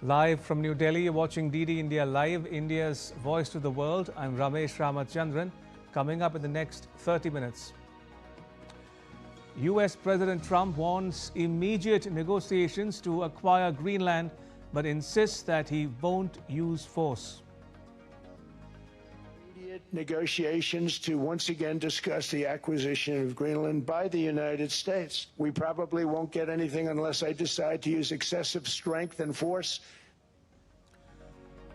Live from New Delhi, you're watching DD India Live, India's voice to the world. I'm Ramesh Ramachandran. Coming up in the next 30 minutes. US President Trump wants immediate negotiations to acquire Greenland, but insists that he won't use force. Negotiations to once again discuss the acquisition of Greenland by the United States. We probably won't get anything unless I decide to use excessive strength and force.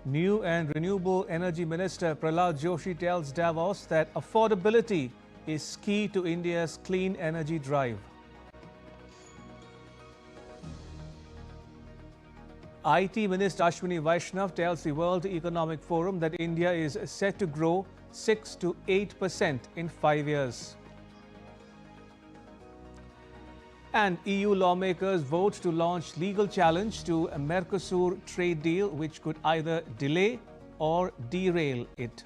New and Renewable Energy Minister Pralhad Joshi tells Davos that affordability is key to India's clean energy drive. IT Minister Ashwini Vaishnaw tells the World Economic Forum that India is set to grow 6 to 8% in 5 years. And EU lawmakers vote to launch legal challenge to a Mercosur trade deal, which could either delay or derail it.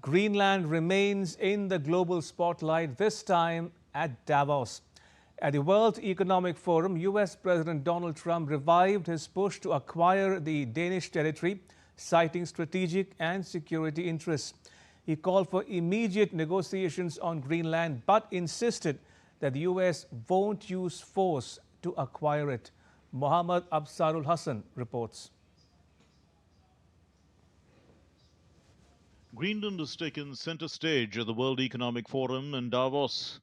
Greenland remains in the global spotlight, this time at Davos. At the World Economic Forum, US President Donald Trump revived his push to acquire the Danish territory, citing strategic and security interests. He called for immediate negotiations on Greenland, but insisted that the US won't use force to acquire it. Mohammad Absarul Hassan reports. Greenland has taken center stage at the World Economic Forum in Davos,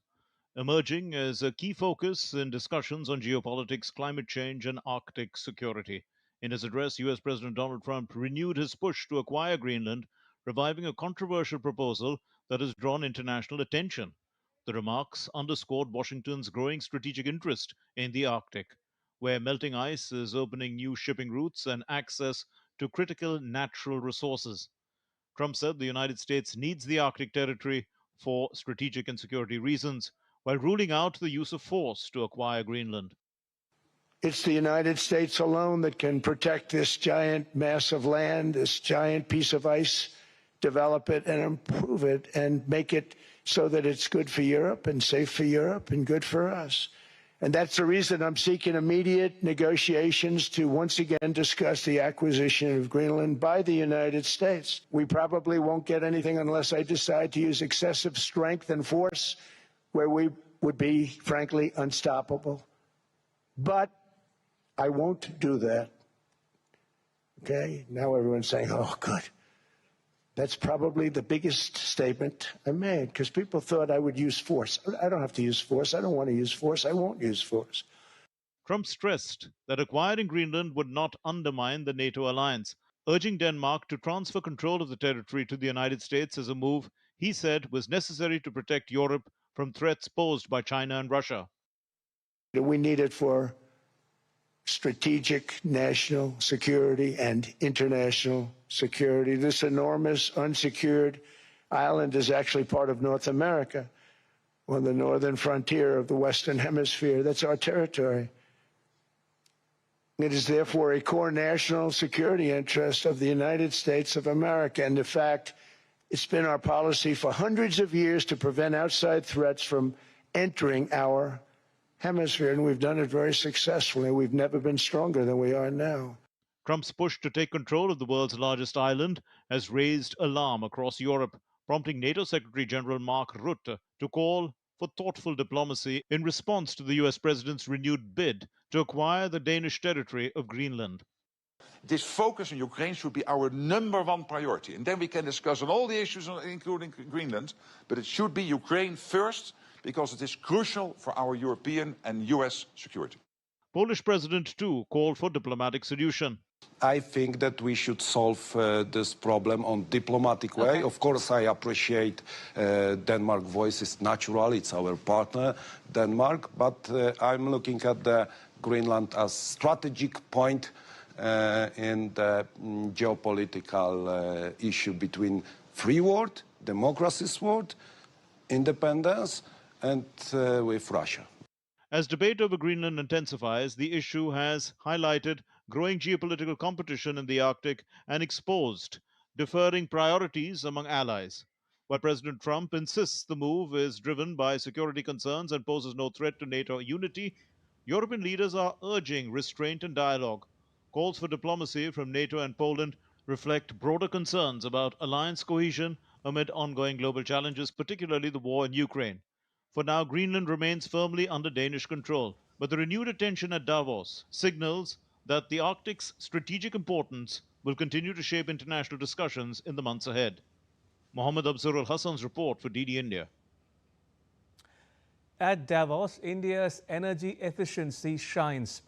emerging as a key focus in discussions on geopolitics, climate change, and Arctic security. In his address, US President Donald Trump renewed his push to acquire Greenland, reviving a controversial proposal that has drawn international attention. The remarks underscored Washington's growing strategic interest in the Arctic, where melting ice is opening new shipping routes and access to critical natural resources. Trump said the United States needs the Arctic territory for strategic and security reasons, while ruling out the use of force to acquire Greenland. It's the United States alone that can protect this giant mass of land, this giant piece of ice, develop it and improve it and make it so that it's good for Europe and safe for Europe and good for us. And that's the reason I'm seeking immediate negotiations to once again discuss the acquisition of Greenland by the United States. We probably won't get anything unless I decide to use excessive strength and force, where we would be, frankly, unstoppable. But I won't do that. Okay? Now everyone's saying, oh, good. That's probably the biggest statement I made, because people thought I would use force. I don't have to use force. I don't want to use force. I won't use force. Trump stressed that acquiring Greenland would not undermine the NATO alliance, urging Denmark to transfer control of the territory to the United States as a move he said was necessary to protect Europe from threats posed by China and Russia. We need it for strategic national security and international security. This enormous unsecured island is actually part of North America, on the northern frontier of the Western Hemisphere. That's our territory. It is therefore a core national security interest of the United States of America. And in fact, it's been our policy for hundreds of years to prevent outside threats from entering our hemisphere, and we've done it very successfully. We've never been stronger than we are now. Trump's push to take control of the world's largest island has raised alarm across Europe, prompting NATO Secretary General Mark Rutte to call for thoughtful diplomacy in response to the US president's renewed bid to acquire the Danish territory of Greenland. This focus on Ukraine should be our #1 priority. And then we can discuss on all the issues, including Greenland, but it should be Ukraine first, because it is crucial for our European and US security. Polish President, too, called for diplomatic solution. I think that we should solve this problem on diplomatic way. Okay. Of course, I appreciate Denmark's voice is natural. It's our partner, Denmark. But I'm looking at the Greenland as strategic point in the geopolitical issue between free world, democracy's world, independence and with Russia. As debate over Greenland intensifies, the issue has highlighted growing geopolitical competition in the Arctic and exposed differing priorities among allies. While President Trump insists the move is driven by security concerns and poses no threat to NATO unity, European leaders are urging restraint and dialogue. Calls for diplomacy from NATO and Poland reflect broader concerns about alliance cohesion amid ongoing global challenges, particularly the war in Ukraine. For now, Greenland remains firmly under Danish control, but the renewed attention at Davos signals that the Arctic's strategic importance will continue to shape international discussions in the months ahead. Mohammed Absur Al Hassan's report for DD India. At Davos, India's energy efficiency shines.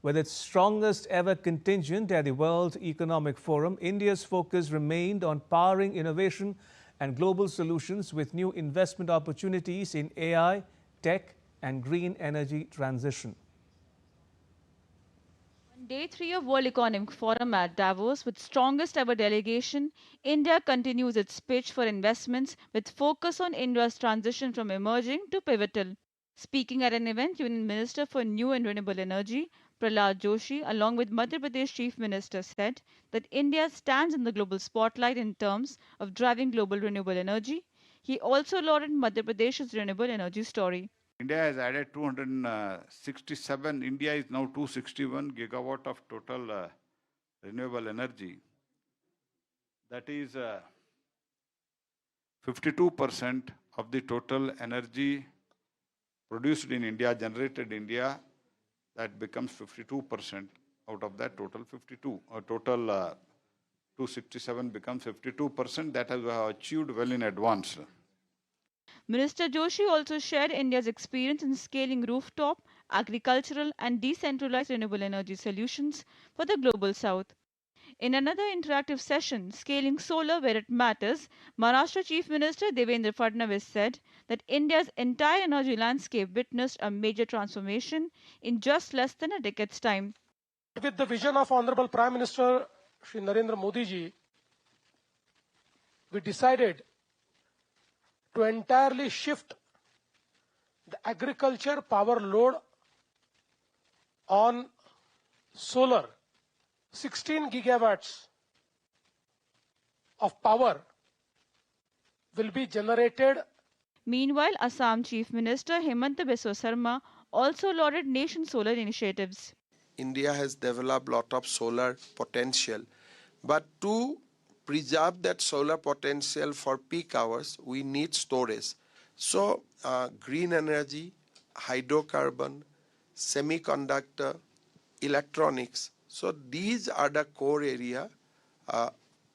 With its strongest ever contingent at the World Economic Forum, India's focus remained on powering innovation and global solutions with new investment opportunities in AI, tech, and green energy transition. On day 3 of World Economic Forum at Davos, with strongest ever delegation, India continues its pitch for investments with focus on India's transition from emerging to pivotal. Speaking at an event, Union Minister for New and Renewable Energy, Pralhad Joshi, along with Madhya Pradesh Chief Minister, said that India stands in the global spotlight in terms of driving global renewable energy. He also lauded Madhya Pradesh's renewable energy story. India has added 267. India is now 261 gigawatt of total renewable energy. That is 52% of the total energy produced in India, generated in India. That becomes 52% out of that total 52. Total 267 becomes 52%. That has achieved well in advance. Minister Joshi also shared India's experience in scaling rooftop, agricultural and decentralized renewable energy solutions for the global south. In another interactive session, Scaling Solar Where It Matters, Maharashtra Chief Minister Devendra Fadnavis said that India's entire energy landscape witnessed a major transformation in just less than a decade's time. With the vision of Honorable Prime Minister Shri Narendra Modi ji, we decided to entirely shift the agriculture power load on solar. 16 gigawatts of power will be generated. Meanwhile, Assam Chief Minister Hemanta Biswa Sarma also lauded nation solar initiatives. India has developed a lot of solar potential, but to preserve that solar potential for peak hours, we need storage. So, green energy, hydrocarbon, semiconductor, electronics. So these are the core area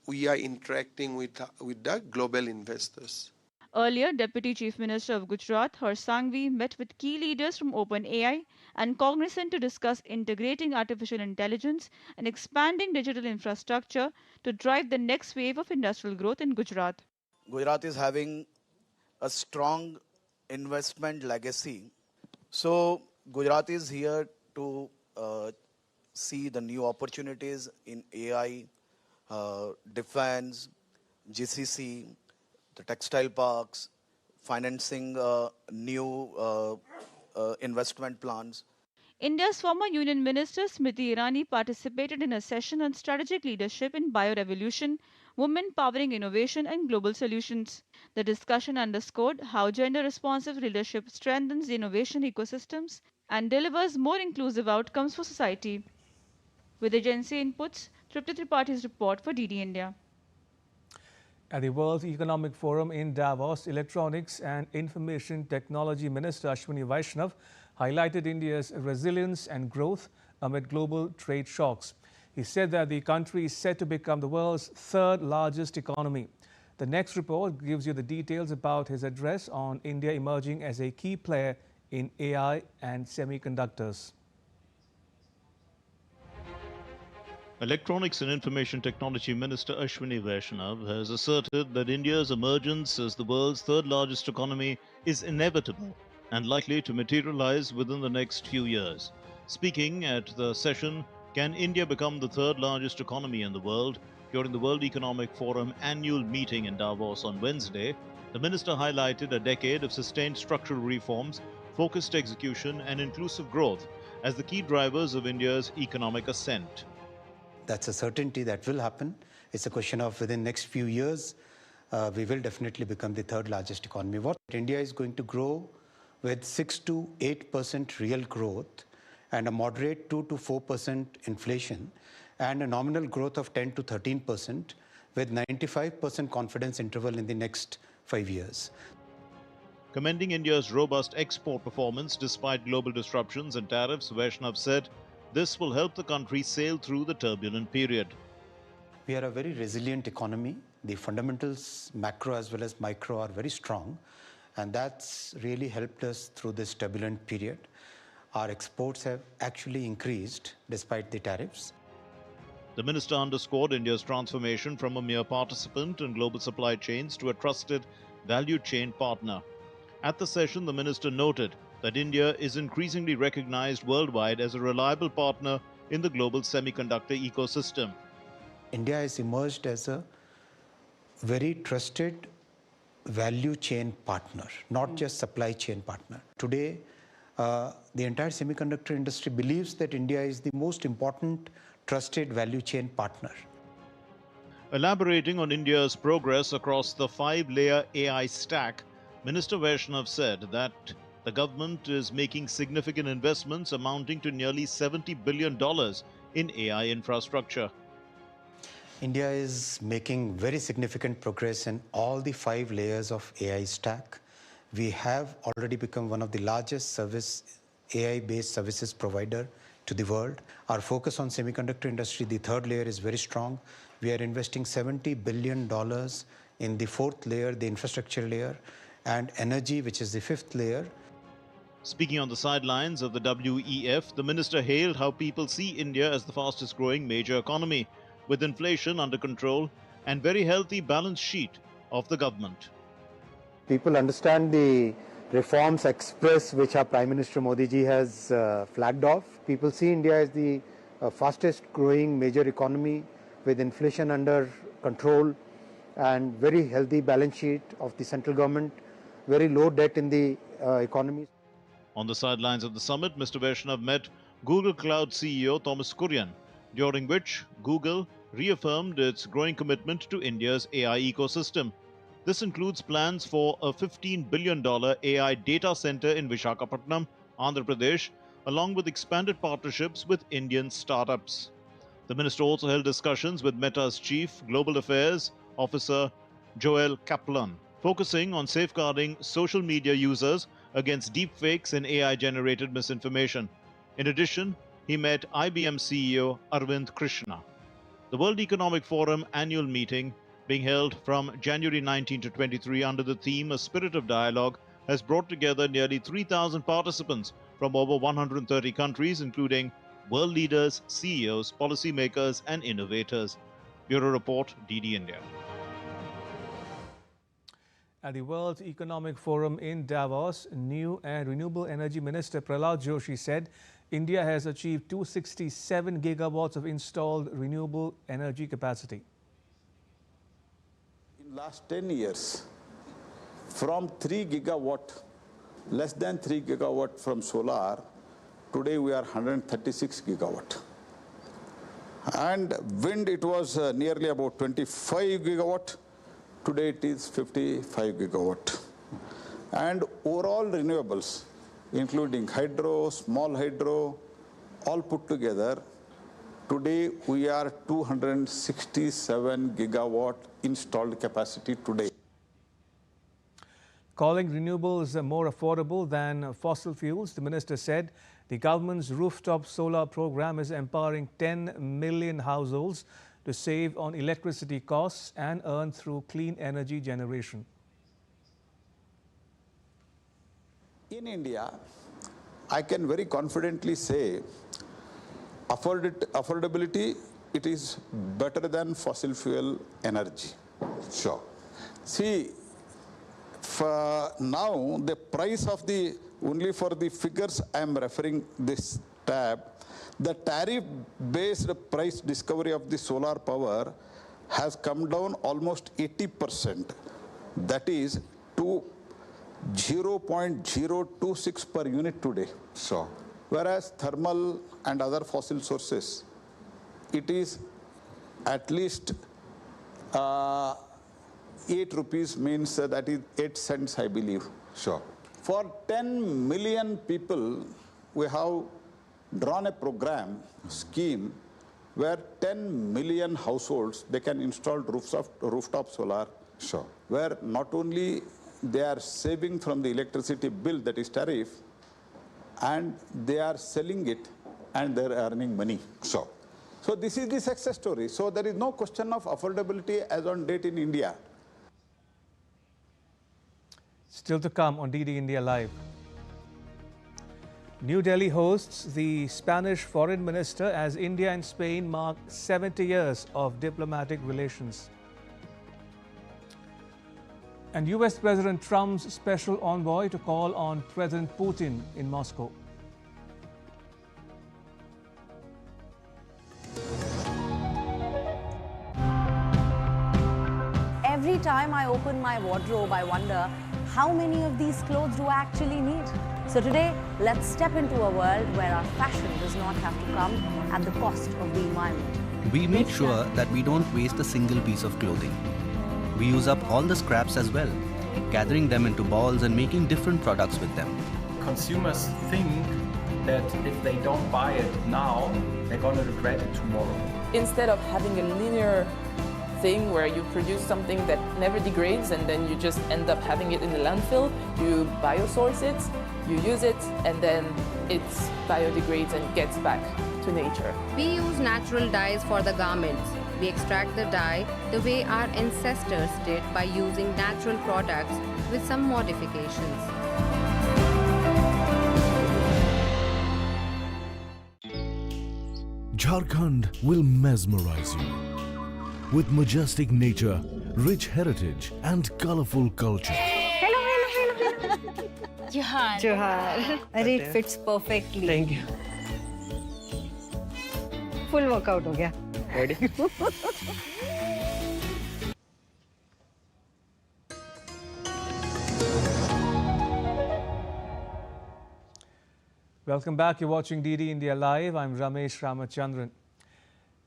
we are interacting with the global investors. Earlier, Deputy Chief Minister of Gujarat, Harsh Sanghvi, met with key leaders from OpenAI and Cognizant to discuss integrating artificial intelligence and expanding digital infrastructure to drive the next wave of industrial growth in Gujarat. Gujarat is having a strong investment legacy. So Gujarat is here to see the new opportunities in AI, defense, GCC, the textile parks, financing new investment plans. India's former Union Minister Smriti Irani participated in a session on strategic leadership in biorevolution, women powering innovation and global solutions. The discussion underscored how gender-responsive leadership strengthens the innovation ecosystems and delivers more inclusive outcomes for society. With agency inputs, Tripti Tripaঠি's report for DD India. At the World Economic Forum in Davos, Electronics and Information Technology Minister Ashwini Vaishnaw highlighted India's resilience and growth amid global trade shocks. He said that the country is set to become the world's third largest economy. The next report gives you the details about his address on India emerging as a key player in AI and semiconductors. Electronics and Information Technology Minister Ashwini Vaishnaw has asserted that India's emergence as the world's third largest economy is inevitable and likely to materialize within the next few years. Speaking at the session, Can India Become the Third Largest Economy in the World? During the World Economic Forum annual meeting in Davos on Wednesday, The minister highlighted a decade of sustained structural reforms, focused execution, and inclusive growth as the key drivers of India's economic ascent. That's a certainty that will happen. It's a question of within the next few years, we will definitely become the third largest economy. What India is going to grow with 6 to 8% real growth and a moderate 2 to 4% inflation and a nominal growth of 10 to 13% with 95% confidence interval in the next 5 years. Commending India's robust export performance despite global disruptions and tariffs, Vaishnaw said this will help the country sail through the turbulent period. We are a very resilient economy. The fundamentals, macro as well as micro, are very strong, and that's really helped us through this turbulent period. Our exports have actually increased despite the tariffs. The minister underscored India's transformation from a mere participant in global supply chains to a trusted value chain partner. At the session, the minister noted that India is increasingly recognized worldwide as a reliable partner in the global semiconductor ecosystem. India has emerged as a very trusted value chain partner, not just supply chain partner. Today, the entire semiconductor industry believes that India is the most important trusted value chain partner. Elaborating on India's progress across the 5-layer AI stack, Minister Vaishnaw said that the government is making significant investments amounting to nearly $70 billion in AI infrastructure. India is making very significant progress in all the 5 layers of AI stack. We have already become one of the largest AI-based services provider to the world. Our focus on semiconductor industry, the 3rd layer, is very strong. We are investing $70 billion in the 4th layer, the infrastructure layer, and energy, which is the 5th layer. Speaking on the sidelines of the WEF, the minister hailed how people see India as the fastest growing major economy, with inflation under control and very healthy balance sheet of the government. People understand the reforms express which our Prime Minister Modi ji has flagged off. People see India as the fastest growing major economy with inflation under control and very healthy balance sheet of the central government, very low debt in the economy. On the sidelines of the summit, Mr. Vaishnaw met Google Cloud CEO Thomas Kurian, during which Google reaffirmed its growing commitment to India's AI ecosystem. This includes plans for a $15 billion AI data center in Visakhapatnam, Andhra Pradesh, along with expanded partnerships with Indian startups. The minister also held discussions with Meta's Chief Global Affairs Officer Joel Kaplan, focusing on safeguarding social media users against deepfakes and AI-generated misinformation. In addition, he met IBM CEO Arvind Krishna. The World Economic Forum annual meeting, being held from January 19 to 23 under the theme A Spirit of Dialogue, has brought together nearly 3,000 participants from over 130 countries, including world leaders, CEOs, policymakers, and innovators. Bureau Report, DD India. At the World Economic Forum in Davos, New and Renewable Energy Minister Pralhad Joshi said India has achieved 267 gigawatts of installed renewable energy capacity. In last 10 years, from 3 gigawatt, less than 3 gigawatt from solar, today we are 136 gigawatt. And wind, it was nearly about 25 gigawatt. Today it is 55 gigawatt. And overall renewables, including hydro, small hydro, all put together, today we are 267 gigawatt installed capacity today. Calling renewables more affordable than fossil fuels, the minister said the government's rooftop solar program is empowering 10 million households to save on electricity costs and earn through clean energy generation. In India, I can very confidently say affordability, it is better than fossil fuel energy. Sure. See, for now, the price of the, only for the figures I am referring this tab, the tariff-based price discovery of the solar power has come down almost 80%. That is to 0.026 per unit today. Sure. Whereas thermal and other fossil sources, it is at least 8 rupees, means that is 8 cents, I believe. Sure. For 10 million people, we have drawn a program, scheme, where 10 million households, they can install rooftop solar. Sure. Where not only they are saving from the electricity bill, that is tariff, and they are selling it and they are earning money. Sure. So this is the success story. So there is no question of affordability as on date in India. Still to come on DD India Live. New Delhi hosts the Spanish foreign minister as India and Spain mark 70 years of diplomatic relations. And US President Trump's special envoy to call on President Putin in Moscow. Every time I open my wardrobe, I wonder how many of these clothes do I actually need? So today, let's step into a world where our fashion does not have to come at the cost of the environment. We make sure that we don't waste a single piece of clothing. We use up all the scraps as well, gathering them into balls and making different products with them. Consumers think that if they don't buy it now, they're going to regret it tomorrow. Instead of having a linear thing where you produce something that never degrades and then you just end up having it in the landfill, you biosource it, you use it, and then it biodegrades and gets back to nature. We use natural dyes for the garments. We extract the dye the way our ancestors did by using natural products with some modifications. Jharkhand will mesmerize you with majestic nature, rich heritage and colorful culture. Hello. Johar. Johar. It fits perfectly. Thank you. Full workout ho gaya. Ready? Welcome back. You're watching DD India Live. I'm Ramesh Ramachandran.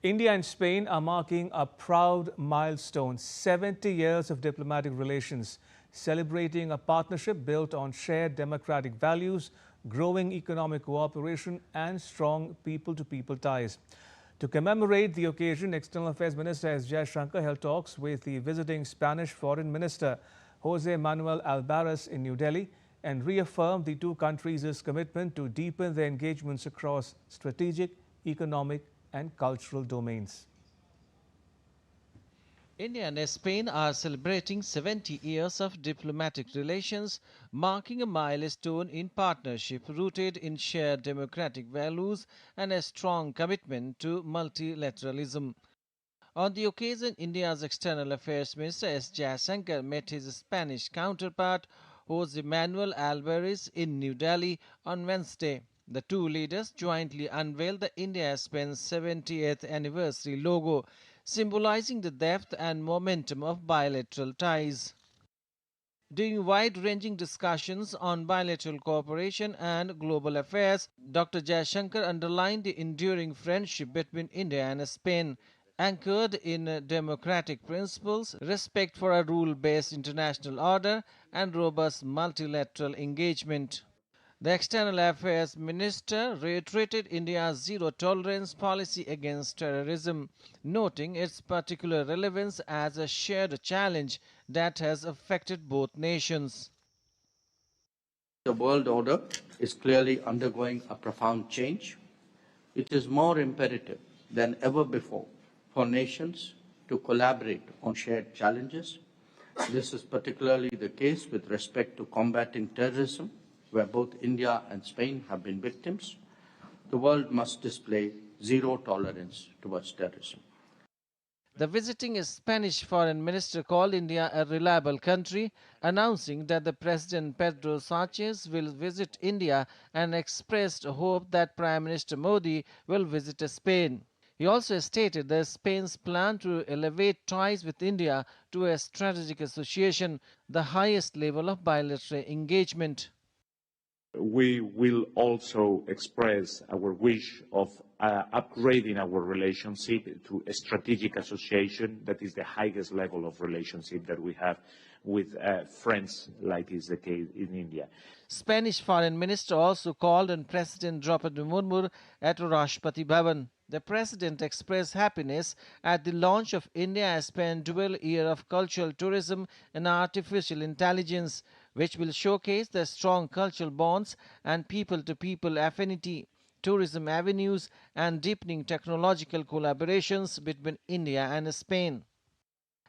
India and Spain are marking a proud milestone, 70 years of diplomatic relations, celebrating a partnership built on shared democratic values, growing economic cooperation and strong people-to-people ties. To commemorate the occasion, External Affairs Minister S. Jaishankar held talks with the visiting Spanish Foreign Minister Jose Manuel Alvarez in New Delhi and reaffirmed the two countries' commitment to deepen their engagements across strategic, economic and cultural domains. India and Spain are celebrating 70 years of diplomatic relations, marking a milestone in partnership rooted in shared democratic values and a strong commitment to multilateralism. On the occasion, India's External Affairs Minister S. Jaishankar met his Spanish counterpart Jose Manuel Alvarez in New Delhi on Wednesday. The two leaders jointly unveiled the India-Spain 70th anniversary logo, symbolizing the depth and momentum of bilateral ties. During wide-ranging discussions on bilateral cooperation and global affairs, Dr. Jaishankar underlined the enduring friendship between India and Spain, anchored in democratic principles, respect for a rule-based international order, and robust multilateral engagement. The External Affairs Minister reiterated India's zero-tolerance policy against terrorism, noting its particular relevance as a shared challenge that has affected both nations. The world order is clearly undergoing a profound change. It is more imperative than ever before for nations to collaborate on shared challenges. This is particularly the case with respect to combating terrorism, where both India and Spain have been victims. The world must display zero tolerance towards terrorism. The visiting Spanish Foreign Minister called India a reliable country, announcing that the President Pedro Sanchez will visit India and expressed hope that Prime Minister Modi will visit Spain. He also stated that Spain's plan to elevate ties with India to a strategic association, the highest level of bilateral engagement. We will also express our wish of upgrading our relationship to a strategic association that is the highest level of relationship that we have with friends, like is the case in India. Spanish Foreign Minister also called on President Draupadi Murmu at Rashtrapati Bhavan. The president expressed happiness at the launch of India-Spain dual year of cultural tourism and artificial intelligence, which will showcase the strong cultural bonds and people-to-people affinity, tourism avenues and deepening technological collaborations between India and Spain.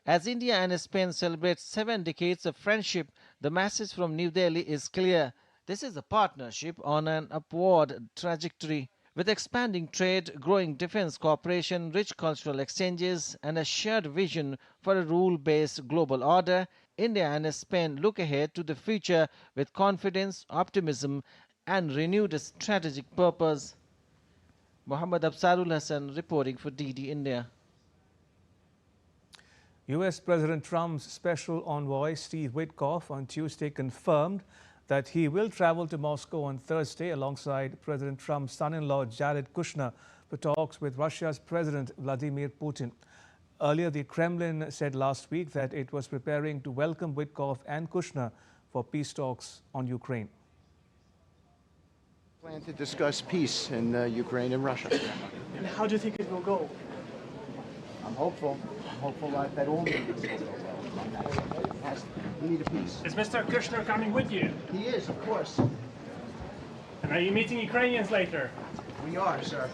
As India and Spain celebrate 7 decades of friendship, the message from New Delhi is clear. This is a partnership on an upward trajectory. With expanding trade, growing defense cooperation, rich cultural exchanges, and a shared vision for a rule-based global order, India and Spain look ahead to the future with confidence, optimism, and renewed strategic purpose. Muhammad Absarul Hassan reporting for DD India. U.S. President Trump's special envoy Steve Witkoff on Tuesday confirmed that he will travel to Moscow on Thursday alongside President Trump's son-in-law Jared Kushner for talks with Russia's President Vladimir Putin. Earlier, the Kremlin said last week that it was preparing to welcome Witkoff and Kushner for peace talks on Ukraine. Plan to discuss peace in Ukraine and Russia. And how do you think it will go? I'm hopeful. I'm hopeful that all meetings will go well. We need a peace. Is Mr. Kushner coming with you? He is, of course. And are you meeting Ukrainians later? We are, sir.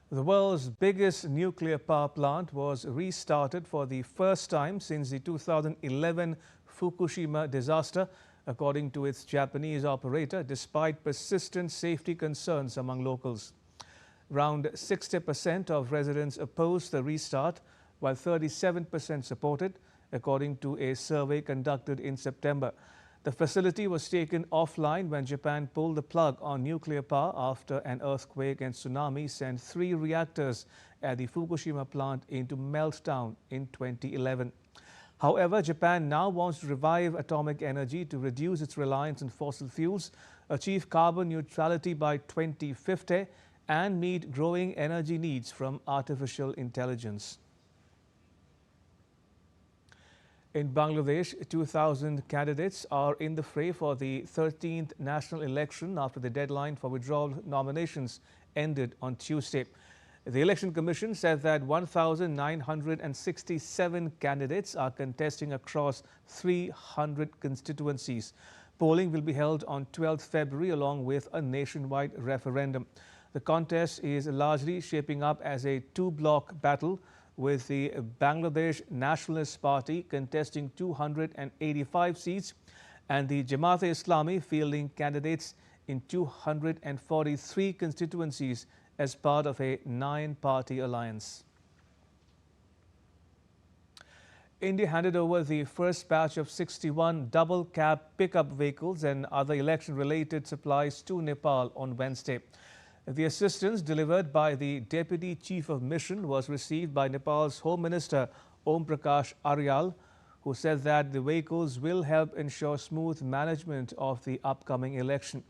The world's biggest nuclear power plant was restarted for the first time since the 2011 Fukushima disaster, according to its Japanese operator, despite persistent safety concerns among locals. Around 60% of residents opposed the restart, while 37% supported, according to a survey conducted in September. The facility was taken offline when Japan pulled the plug on nuclear power after an earthquake and tsunami sent 3 reactors at the Fukushima plant into meltdown in 2011. However, Japan now wants to revive atomic energy to reduce its reliance on fossil fuels, achieve carbon neutrality by 2050, and meet growing energy needs from artificial intelligence. In Bangladesh, 2,000 candidates are in the fray for the 13th national election after the deadline for withdrawal nominations ended on Tuesday. The Election Commission said that 1,967 candidates are contesting across 300 constituencies. Polling will be held on 12th February along with a nationwide referendum. The contest is largely shaping up as a 2-block battle, with the Bangladesh Nationalist Party contesting 285 seats and the Jamaat-e-Islami fielding candidates in 243 constituencies as part of a 9-party alliance. India handed over the first batch of 61 double-cab pickup vehicles and other election-related supplies to Nepal on Wednesday. The assistance delivered by the Deputy Chief of Mission was received by Nepal's Home Minister Om Prakash Aryal, who said that the vehicles will help ensure smooth management of the upcoming election.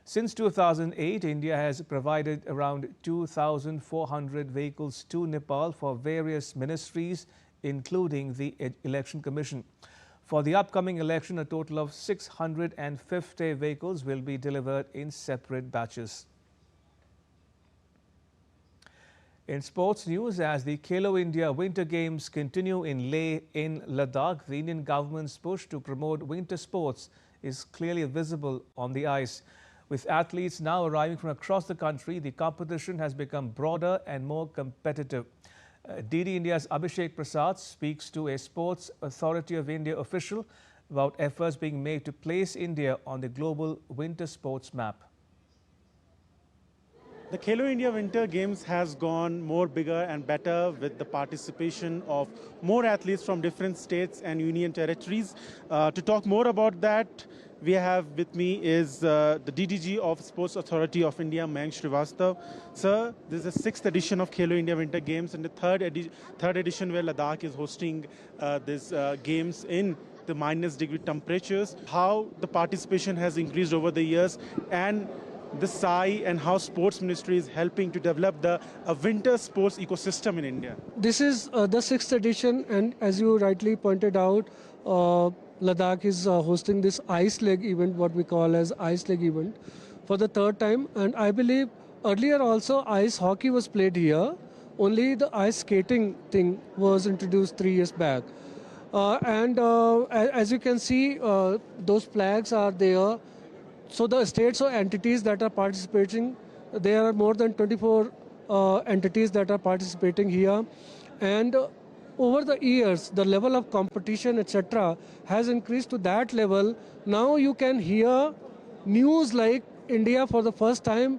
Since 2008, India has provided around 2,400 vehicles to Nepal for various ministries, including the Election Commission. For the upcoming election, a total of 650 vehicles will be delivered in separate batches. In sports news, as the Khelo India Winter Games continue in Leh in Ladakh, the Indian government's push to promote winter sports is clearly visible on the ice. With athletes now arriving from across the country, the competition has become broader and more competitive. DD India's Abhishek Prasad speaks to a Sports Authority of India official about efforts being made to place India on the global winter sports map. The Khelo India Winter Games has gone more bigger and better with the participation of more athletes from different states and union territories. To talk more about that, we have with me is the DDG of Sports Authority of India, Mayank Srivastav. Sir, this is the 6th edition of Khelo India Winter Games and the third edition where Ladakh is hosting these games in the -degree temperatures. How the participation has increased over the years and the SAI and how Sports Ministry is helping to develop the winter sports ecosystem in India. This is the 6th edition, and as you rightly pointed out, Ladakh is hosting this ice leg event, what we call as ice leg event, for the 3rd time. And I believe earlier also ice hockey was played here. Only the ice skating thing was introduced 3 years back. As you can see, those flags are there. So the states or entities that are participating, there are more than 24 entities that are participating here. And over the years, the level of competition, etc., has increased to that level. Now you can hear news like India for the first time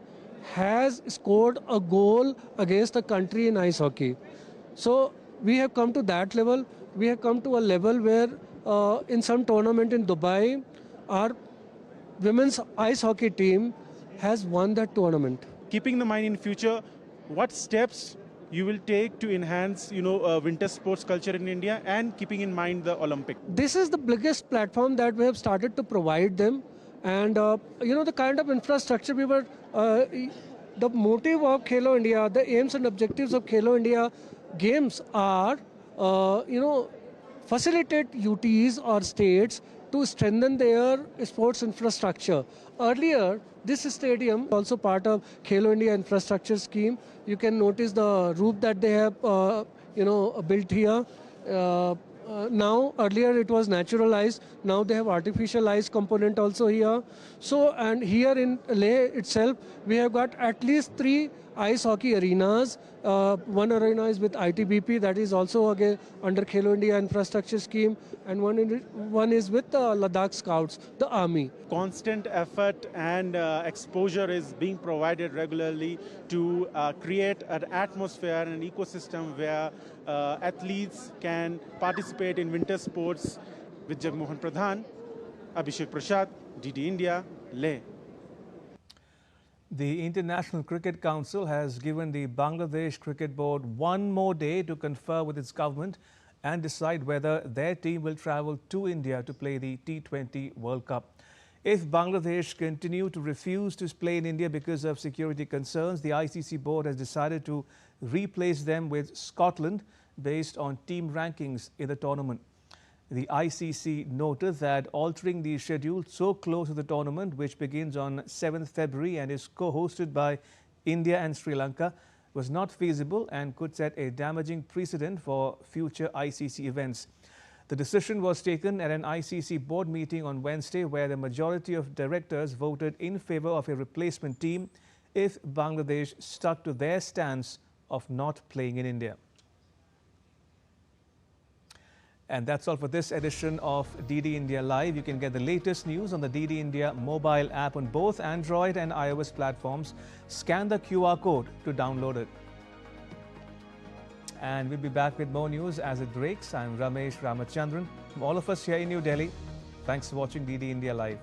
has scored a goal against a country in ice hockey. So we have come to that level. We have come to a level where in some tournament in Dubai, our women's ice hockey team has won that tournament. Keeping in mind in future, what steps you will take to enhance, winter sports culture in India and keeping in mind the Olympic? This is the biggest platform that we have started to provide them. And, the kind of infrastructure we were, the motive of Khelo India, the aims and objectives of Khelo India games are, facilitate UTs or states to strengthen their sports infrastructure. Earlier, this stadium also part of Khelo India infrastructure scheme. You can notice the roof that they have, built here. Now, earlier it was naturalized. Now they have artificial ice component also here. So, and here in Leh itself, we have got at least 3 ice hockey arenas. One arena is with ITBP, that is also again under Khelo India infrastructure scheme, and one is with Ladakh Scouts, the army. Constant effort and exposure is being provided regularly to create an atmosphere and an ecosystem where athletes can participate in winter sports. With Jagmohan Pradhan, Abhishek Prasad, DD India, Leh. The International Cricket Council has given the Bangladesh Cricket Board one more day to confer with its government and decide whether their team will travel to India to play the T20 World Cup. If Bangladesh continue to refuse to play in India because of security concerns, the ICC board has decided to replace them with Scotland based on team rankings in the tournament. The ICC noted that altering the schedule so close to the tournament, which begins on 7th February and is co-hosted by India and Sri Lanka, was not feasible and could set a damaging precedent for future ICC events. The decision was taken at an ICC board meeting on Wednesday, where the majority of directors voted in favor of a replacement team if Bangladesh stuck to their stance of not playing in India. And that's all for this edition of DD India Live. You can get the latest news on the DD India mobile app on both Android and iOS platforms. Scan the QR code to download it. And we'll be back with more news as it breaks. I'm Ramesh Ramachandran. From all of us here in New Delhi, thanks for watching DD India Live.